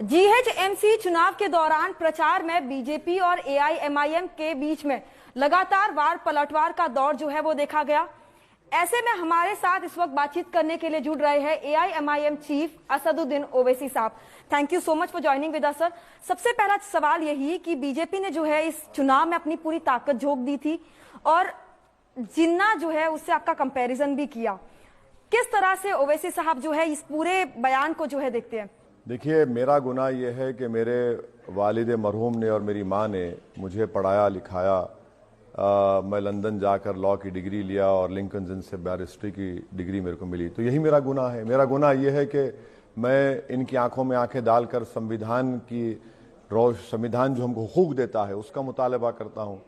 GHMC चुनाव के दौरान प्रचार में बीजेपी और एआईएमआईएम के बीच में लगातार वार पलटवार का दौर जो है वो देखा गया। ऐसे में हमारे साथ इस वक्त बातचीत करने के लिए जुड़ रहे हैं एआईएमआईएम चीफ असदुद्दीन ओवैसी साहब। Thank you so much for joining with us sir. सबसे पहला सवाल यही कि बीजेपी ने जो है इस चुनाव में अपनी पूरी ताकत झोंक दी थी और जिन्ना जो है उससे आपका कंपैरिजन भी किया। किस तरह से ओवैसी साहब जो है इस पूरे बयान को जो है देखते हैं? देखिए, मेरा गुनाह यह है कि मेरे वालिद मरहूम ने और मेरी माँ ने मुझे पढ़ाया लिखाया। मैं लंदन जाकर लॉ की डिग्री लिया और लिंकन जिन से बैरिस्ट्री की डिग्री मेरे को मिली। तो यही मेरा गुनाह है। मेरा गुनाह यह है कि मैं इनकी आंखों में आंखें डालकर संविधान जो हमको हुकूक देता है उसका मुतालबा करता हूँ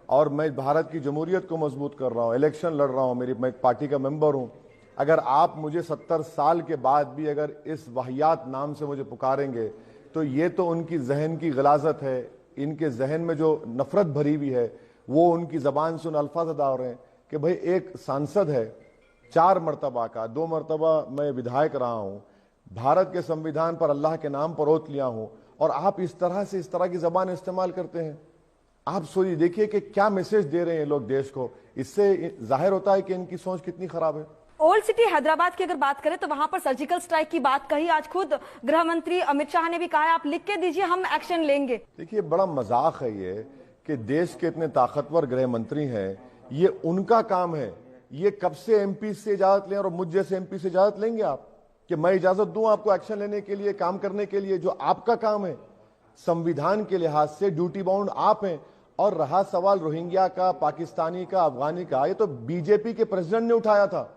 और मैं भारत की जमहूरियत को मजबूत मैं लड़ रहा हूँ। मैं एक पार्टी का मेंबर हूँ। अगर आप मुझे 70 साल के बाद भी अगर इस वाहियात नाम से मुझे पुकारेंगे तो ये तो उनकी जहन की गलाजत है। इनके जहन में जो नफरत भरी हुई है वो उनकी जबान से उन अल्फाज अदा हो रहे हैं कि भाई एक सांसद है 4 मरतबा का, 2 मरतबा मैं विधायक रहा हूँ, भारत के संविधान पर अल्लाह के नाम पर ओत लिया हूँ और आप इस तरह की जबान इस्तेमाल करते हैं। आप सोचिए, देखिए कि क्या मैसेज दे रहे हैं लोग देश को। इससे जाहिर होता है कि इनकी सोच कितनी खराब है। ओल्ड सिटी हैदराबाद की अगर बात करें तो वहां पर सर्जिकल स्ट्राइक की बात कही। आज खुद गृह मंत्री अमित शाह ने भी कहा है आप लिख के दीजिए, हम एक्शन लेंगे। देखिए, बड़ा मजाक है ये कि देश के इतने ताकतवर गृह मंत्री हैं, ये उनका काम है। ये कब से एमपी से इजाजत लें और मुझ जैसे एमपी से इजाजत लेंगे आप कि मैं इजाजत दूं आपको एक्शन लेने के लिए, काम करने के लिए, जो आपका काम है। संविधान के लिहाज से ड्यूटी बाउंड आप हैं। और रहा सवाल रोहिंग्या का, पाकिस्तानी का, अफगानी का, ये तो बीजेपी के प्रेसिडेंट ने उठाया था।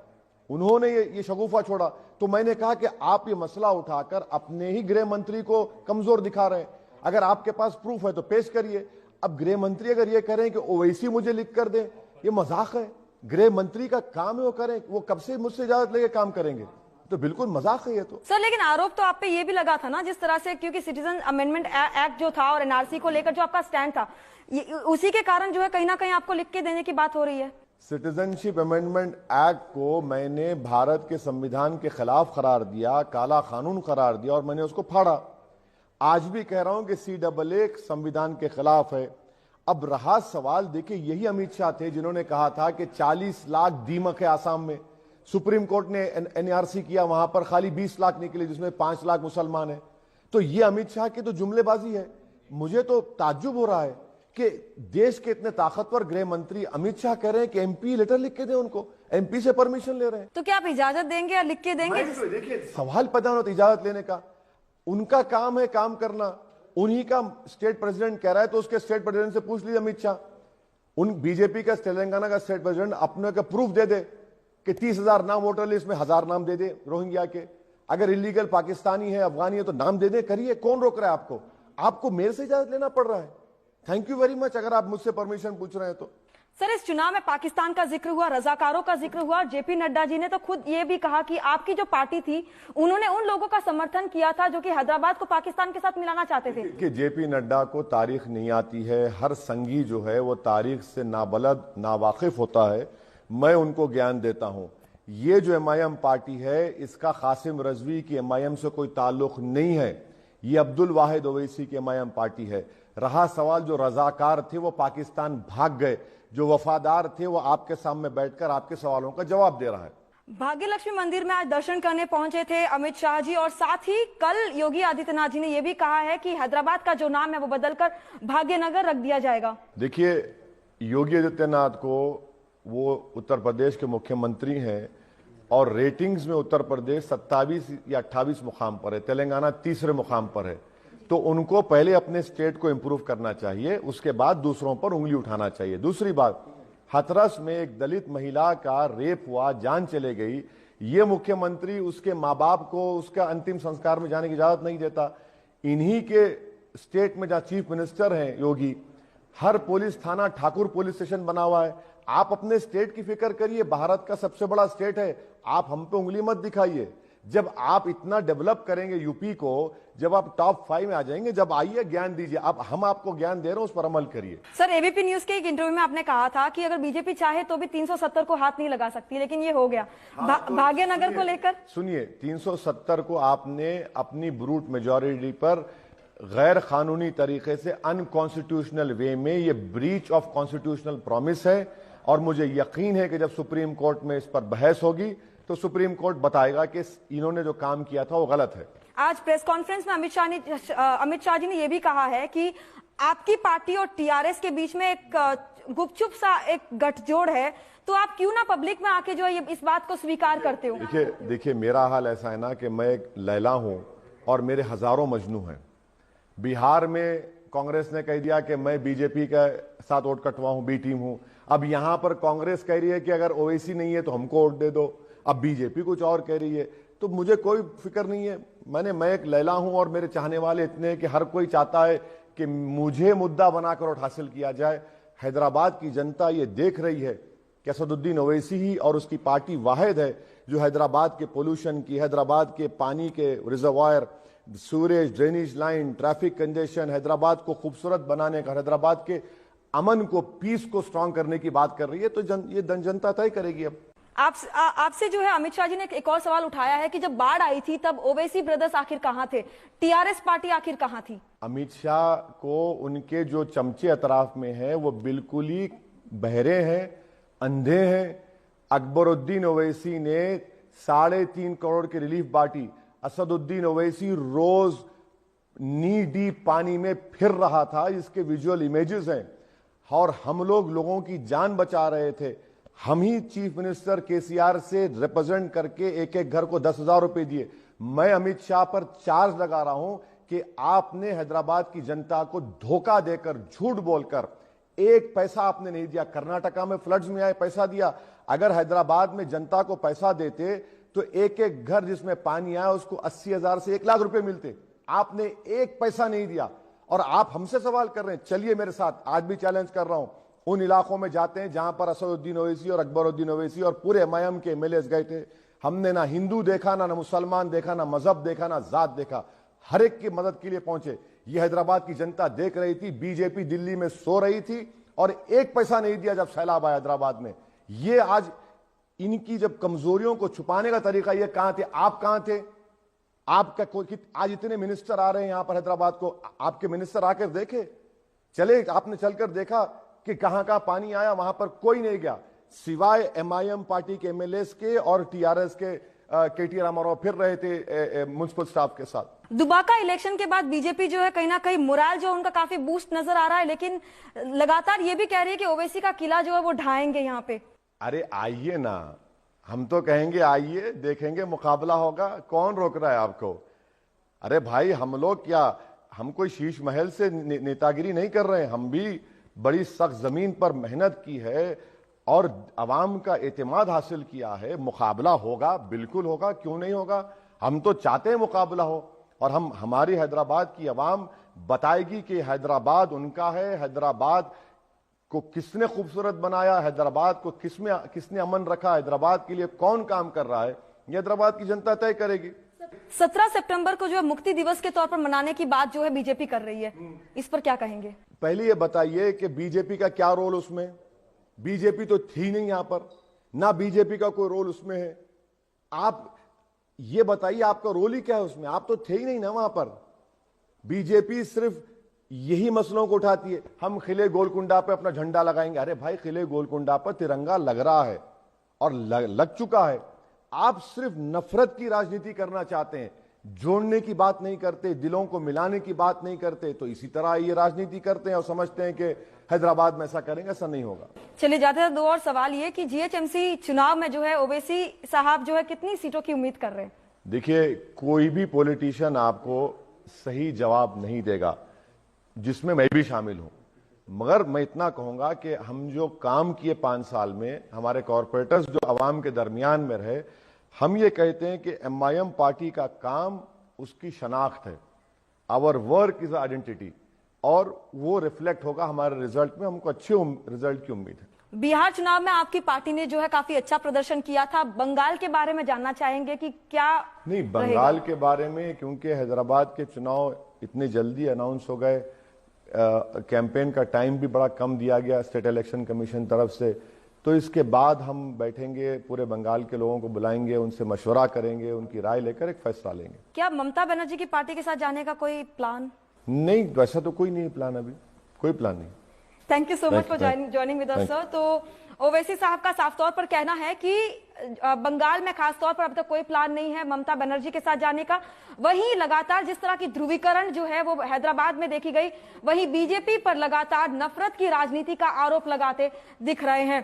उन्होंने ये शगुफा छोड़ा। तो मैंने कहा कि आप ये मसला उठाकर अपने ही गृह मंत्री को कमजोर दिखा रहे हैं। अगर आपके पास प्रूफ है तो पेश करिए। अब गृह मंत्री अगर ये करें कि ओवैसी मुझे लिख कर दे, ये मजाक है। गृह मंत्री का काम है वो करें। वो कब से मुझसे इजाजत लेके काम करेंगे? तो बिल्कुल मजाक है ये तो। सर, लेकिन आरोप तो आप पे ये भी लगा था ना, जिस तरह से, क्योंकि सिटीजन अमेंडमेंट एक्ट जो था और एनआरसी को लेकर जो आपका स्टैंड था, उसी के कारण जो है कहीं ना कहीं आपको लिख के देने की बात हो रही है। सिटीजनशिप अमेंडमेंट एक्ट को मैंने भारत के संविधान के खिलाफ करार दिया, काला कानून करार दिया और मैंने उसको फाड़ा। आज भी कह रहा हूं कि CAA संविधान के खिलाफ है। अब रहा सवाल, देखिए, यही अमित शाह थे जिन्होंने कहा था कि 40 लाख दीमक है आसाम में। सुप्रीम कोर्ट ने NRC किया, वहां पर खाली 20 लाख निकले, जिसमें 5 लाख मुसलमान है। तो ये अमित शाह की तो जुमलेबाजी है। मुझे तो ताज्जुब हो रहा है कि देश के इतने ताकतवर गृह मंत्री अमित शाह कह रहे हैं कि MP लेटर लिख के दें उनको, MP से परमिशन ले रहे हैं। तो क्या आप इजाजत देंगे या लिख के देंगे? देखिए, सवाल पैदा होता है इजाजत लेने का। उनका काम है काम करना। उन्हीं का स्टेट प्रेसिडेंट कह रहा है तो उसके स्टेट प्रेसिडेंट से पूछ लीजिए अमित शाह। उन बीजेपी का तेलंगाना का स्टेट प्रेसिडेंट अपने का प्रूफ दे दे कि 30,000 नाम वोटर लिस्ट में 1000 नाम दे दे रोहिंग्या के। अगर इलीगल पाकिस्तानी है, अफगानी है तो नाम दे दे, करिए। कौन रोक रहा है आपको? आपको मेरे से इजाजत लेना पड़ रहा है। थैंक यू वेरी मच अगर आप मुझसे परमिशन पूछ रहे हैं तो। सर, इस चुनाव में पाकिस्तान का जिक्र हुआ, रजाकारों का जिक्र हुआ। जेपी नड्डा जी ने तो खुद ये भी कहा कि आपकी जो पार्टी थी उन्होंने उन लोगों का समर्थन किया था जो कि हैदराबाद को पाकिस्तान के साथ मिलाना चाहते थे। कि जेपी नड्डा को तारीख नहीं आती है। हर संगी जो है वो तारीख से नाबलद नावाकिफ होता है। मैं उनको ज्ञान देता हूं। ये जो MIM पार्टी है इसका कासिम रजवी की MIM से कोई ताल्लुक नहीं है। ये अब्दुल वाहिद ओवैसी की MIM पार्टी है। रहा सवाल, जो रजाकार थे वो पाकिस्तान भाग गए, जो वफादार थे वो आपके सामने बैठकर आपके सवालों का जवाब दे रहा है। भाग्य लक्ष्मी मंदिर में आज दर्शन करने पहुंचे थे अमित शाह जी और साथ ही कल योगी आदित्यनाथ जी ने यह भी कहा है कि हैदराबाद का जो नाम है वो बदलकर भाग्यनगर रख दिया जाएगा। देखिए, योगी आदित्यनाथ को, वो उत्तर प्रदेश के मुख्यमंत्री हैं और रेटिंग्स में उत्तर प्रदेश 27 या 28 मुकाम पर है, तेलंगाना तीसरे मुकाम पर है। तो उनको पहले अपने स्टेट को इंप्रूव करना चाहिए, उसके बाद दूसरों पर उंगली उठाना चाहिए। दूसरी बात, हाथरस में एक दलित महिला का रेप हुआ, जान चले गई। ये मुख्यमंत्री उसके माँ बाप को उसका अंतिम संस्कार में जाने की इजाजत नहीं देता। इन्हीं के स्टेट में जहां चीफ मिनिस्टर हैं योगी, हर पुलिस थाना ठाकुर पुलिस स्टेशन बना हुआ है। आप अपने स्टेट की फिक्र करिए। भारत का सबसे बड़ा स्टेट है। आप हम पे उंगली मत दिखाइए। जब आप इतना डेवलप करेंगे यूपी को, जब आप टॉप 5 में आ जाएंगे, जब आइए ज्ञान दीजिए। अब हम आपको ज्ञान दे रहे हैं, उस पर अमल करिए। सर, एबीपी न्यूज के एक इंटरव्यू में आपने कहा था कि अगर बीजेपी चाहे तो भी 370 को हाथ नहीं लगा सकती, लेकिन ये हो गया। भाग्यनगर को लेकर सुनिए, 370 को आपने अपनी ब्रूट मेजॉरिटी पर गैर कानूनी तरीके से, अनकॉन्स्टिट्यूशनल वे में, ये ब्रीच ऑफ कॉन्स्टिट्यूशनल प्रॉमिस है। और मुझे यकीन है कि जब सुप्रीम कोर्ट में इस पर बहस होगी तो सुप्रीम कोर्ट बताएगा कि इन्होंने जो काम किया था वो गलत है। आज प्रेस कॉन्फ्रेंस में अमित शाह जी ने यह भी कहा है कि आपकी पार्टी और टीआरएस के बीच में एक गुपचुप सा एक गठजोड़ है, तो आप क्यों ना पब्लिक में आके जो है इस बात को स्वीकार करते हो? देखिए मेरा हाल ऐसा है ना कि मैं एक लैला हूं और मेरे हजारों मजनू हैं। बिहार में कांग्रेस ने कह दिया कि मैं बीजेपी के साथ वोट कटवा हूं, बी टीम हूं। अब यहां पर कांग्रेस कह रही है कि अगर ओवैसी नहीं है तो हमको वोट दे दो। अब बीजेपी कुछ और कह रही है, तो मुझे कोई फिक्र नहीं है। मैं एक लैला हूं और मेरे चाहने वाले इतने हैं कि हर कोई चाहता है कि मुझे मुद्दा बनाकर वोट हासिल किया जाए। हैदराबाद की जनता ये देख रही है कि असदुद्दीन ओवैसी ही और उसकी पार्टी वाहिद है जो हैदराबाद के पोल्यूशन की, हैदराबाद के पानी के reservoir, sewerage, drainage line, traffic congestion, Hyderabad को खूबसूरत बनाने का, हैदराबाद के अमन को, पीस को स्ट्रांग करने की बात कर रही है। तो ये जनता तय करेगी। अब आपसे जो है अमित शाह जी ने एक और सवाल उठाया है कि जब बाढ़ आई थी तब ओवैसी ब्रदर्स आखिर कहां थे, टीआरएस पार्टी आखिर कहां थी? अमित शाह को उनके जो चमचे अतराफ में हैं वो बिल्कुल ही बहरे हैं, अंधे हैं। अकबरुद्दीन ओवैसी ने 3.5 करोड़ की रिलीफ बांटी। असदुद्दीन ओवैसी रोज नी डीप पानी में फिर रहा था, इसके विजुअल इमेजेस हैं। और हम लोगों की जान बचा रहे थे। हम ही चीफ मिनिस्टर केसीआर से रिप्रेजेंट करके एक एक घर को 10,000 रुपए दिए। मैं अमित शाह पर चार्ज लगा रहा हूं कि आपने हैदराबाद की जनता को धोखा देकर, झूठ बोलकर, एक पैसा आपने नहीं दिया। कर्नाटका में फ्लड्स में आए, पैसा दिया। अगर हैदराबाद में जनता को पैसा देते तो एक एक घर जिसमें पानी आया उसको 80,000 से 1 लाख रुपए मिलते। आपने एक पैसा नहीं दिया और आप हमसे सवाल कर रहे हैं। चलिए मेरे साथ, आज भी चैलेंज कर रहा हूं, उन इलाकों में जाते हैं जहां पर असदुद्दीन ओवैसी और अकबरुद्दीन ओवैसी और पूरे एमआईएम के एमएलएस गए थे। हमने ना हिंदू देखा, ना मुसलमान देखा, ना मजहब देखा, ना जात देखा। हर एक की मदद के लिए पहुंचे। ये हैदराबाद की जनता देख रही थी। बीजेपी दिल्ली में सो रही थी और एक पैसा नहीं दिया जब सैलाब आया हैदराबाद में। ये आज इनकी जब कमजोरियों को छुपाने का तरीका, ये कहां थे? आप कहां थे? आपका कोई, आज इतने मिनिस्टर आ रहे हैं यहां पर हैदराबाद को, आपके मिनिस्टर आकर देखे? चले, आपने चलकर देखा कि कहां कहां पानी आया? वहां पर कोई नहीं गया सिवाय एमआईएम पार्टी के एमएलएस के और टीआरएस के। केटी रामाराव फिर रहे थे म्युनिसिपल स्टाफ के साथ। दुबाका इलेक्शन के बाद बीजेपी जो है कहीं ना कहीं मोराल जो उनका काफी बूस्ट नजर आ रहा है, लेकिन लगातार ये भी कह रही है कि ओवैसी का किला जो है वो ढाएंगे यहाँ पे। अरे आइए ना, हम तो कहेंगे आइए, देखेंगे, मुकाबला होगा। कौन रोक रहा है आपको? अरे भाई, हम लोग क्या, हम कोई शीश महल से नेतागिरी नहीं कर रहे हैं। हम भी बड़ी सख्त जमीन पर मेहनत की है और अवाम का एतमाद हासिल किया है। मुकाबला होगा, बिल्कुल होगा, क्यों नहीं होगा? हम तो चाहते हैं मुकाबला हो और हमारी हैदराबाद की अवाम बताएगी कि हैदराबाद उनका है। हैदराबाद को किसने खूबसूरत बनाया, हैदराबाद को किसने अमन रखा, हैदराबाद के लिए कौन काम कर रहा है, ये हैदराबाद की जनता तय करेगी। 17 सितंबर को जो है मुक्ति दिवस के तौर पर मनाने की बात जो है बीजेपी कर रही है, इस पर क्या कहेंगे? पहले ये बताइए कि बीजेपी का क्या रोल उसमें? बीजेपी तो थी नहीं यहां पर, ना बीजेपी का कोई रोल उसमें है। आप ये बताइए आपका रोल ही क्या है उसमें? आप तो थे ही नहीं ना वहां पर। बीजेपी सिर्फ यही मसलों को उठाती है। हम खिले गोलकुंडा पे अपना झंडा लगाएंगे। अरे भाई, खिले गोलकुंडा पर तिरंगा लग रहा है और लग चुका है। आप सिर्फ नफरत की राजनीति करना चाहते हैं, जोड़ने की बात नहीं करते, दिलों को मिलाने की बात नहीं करते। तो इसी तरह ये राजनीति करते हैं और समझते हैं कि हैदराबाद में ऐसा करेंगे। ऐसा नहीं होगा। चलिए जाते हैं, दो और सवाल ये कि जीएचएमसी चुनाव में जो है ओवैसी साहब जो है कितनी सीटों की उम्मीद कर रहे हैं? देखिए, कोई भी पॉलिटिशियन आपको सही जवाब नहीं देगा, जिसमें मैं भी शामिल हूं। मगर मैं इतना कहूंगा कि हम जो काम किए 5 साल में, हमारे कॉर्पोरेटर्स जो अवाम के दरमियान में रहे, हम ये कहते हैं कि एमआईएम पार्टी का काम उसकी शनाख्त है। आवर वर्क इज आइडेंटिटी और वो रिफ्लेक्ट होगा हमारे रिजल्ट में। हमको अच्छे रिजल्ट की उम्मीद है। बिहार चुनाव में आपकी पार्टी ने जो है काफी अच्छा प्रदर्शन किया था। बंगाल के बारे में जानना चाहेंगे कि क्या नहीं, बंगाल के बारे में क्योंकि हैदराबाद के चुनाव इतने जल्दी अनाउंस हो गए, कैंपेन का टाइम भी बड़ा कम दिया गया स्टेट इलेक्शन कमीशन तरफ से, तो इसके बाद हम बैठेंगे, पूरे बंगाल के लोगों को बुलाएंगे, उनसे मशवरा करेंगे, उनकी राय लेकर एक फैसला लेंगे। क्या ममता बनर्जी की पार्टी के साथ जाने का कोई प्लान? नहीं, वैसा तो कोई नहीं प्लान, अभी कोई प्लान नहीं। Thank you so much for joining with us sir. तो ओवैसी साहब का साफ तौर पर कहना है कि बंगाल में खास तौर पर अब तक कोई प्लान नहीं है ममता बनर्जी के साथ जाने का। वहीं लगातार जिस तरह की ध्रुवीकरण जो है वो हैदराबाद में देखी गई, वहीं बीजेपी पर लगातार नफरत की राजनीति का आरोप लगाते दिख रहे हैं।